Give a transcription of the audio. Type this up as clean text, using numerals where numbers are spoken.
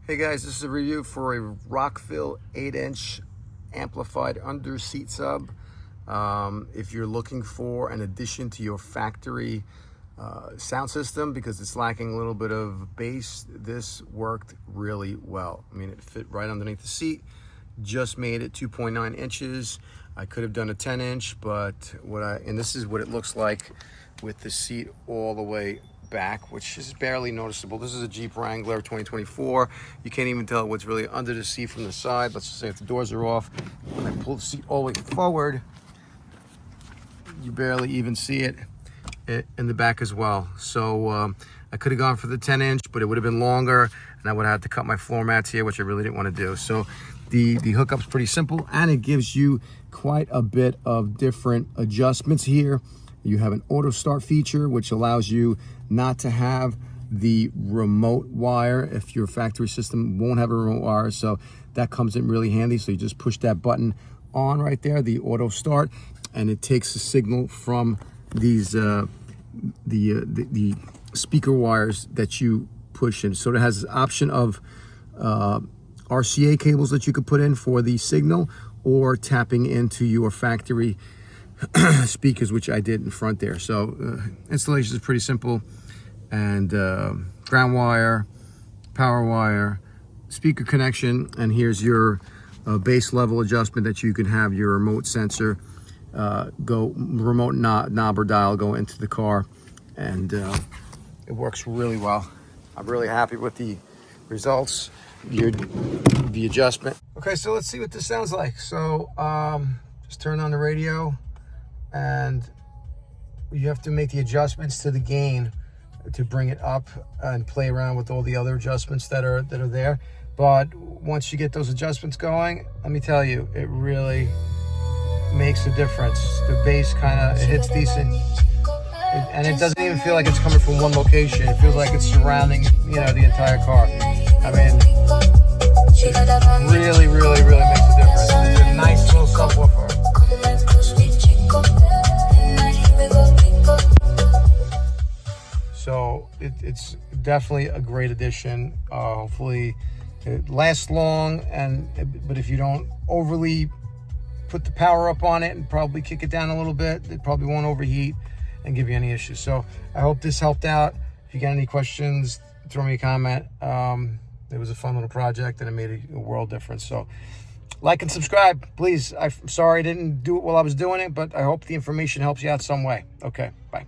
Hey guys, this is a review for a Rockville 8-inch amplified under seat sub. If you're looking for an addition to your factory sound system because it's lacking a little bit of bass, this worked really well. I mean, it fit right underneath the seat. Just made it 2.9 inches. I could have done a 10-inch, but and this is what it looks like with the seat all the way back, which is barely noticeable. This is a Jeep Wrangler 2024. You can't even tell what's really under the seat from the side. Let's just say if the doors are off, when I pull the seat all the way forward, you barely even see it in the back as well. So I could have gone for the 10-inch, but it would have been longer, and I would have had to cut my floor mats here, which I really didn't want to do. So the hookup's pretty simple, and it gives you quite a bit of different adjustments here. You have an auto start feature, which allows you not to have the remote wire if your factory system won't have a remote wire. So that comes in really handy. So you just push that button on right there, the auto start, and it takes the signal from these the speaker wires that you push in. So it has an option of RCA cables that you could put in for the signal, or tapping into your factory speakers, which I did in front there. So installation is pretty simple, and ground wire, power wire, speaker connection, and here's your base level adjustment that you can have your remote sensor remote knob or dial go into the car, and it works really well. I'm really happy with the results, the adjustment. Okay, so let's see what this sounds like. So just turn on the radio, and you have to make the adjustments to the gain to bring it up and play around with all the other adjustments that are there. But once you get those adjustments going, let me tell you, it really makes a difference. The bass it hits decent, and it doesn't even feel like it's coming from one location. It feels like it's surrounding, the entire car. I mean, it really makes a difference. It's a nice little subwoofer. So it's definitely a great addition. Hopefully it lasts long, but if you don't overly put the power up on it and probably kick it down a little bit, it probably won't overheat and give you any issues. So I hope this helped out. If you got any questions, throw me a comment. It was a fun little project, and it made a world difference. So like and subscribe, please. I'm sorry I didn't do it while I was doing it, but I hope the information helps you out some way. Okay, bye.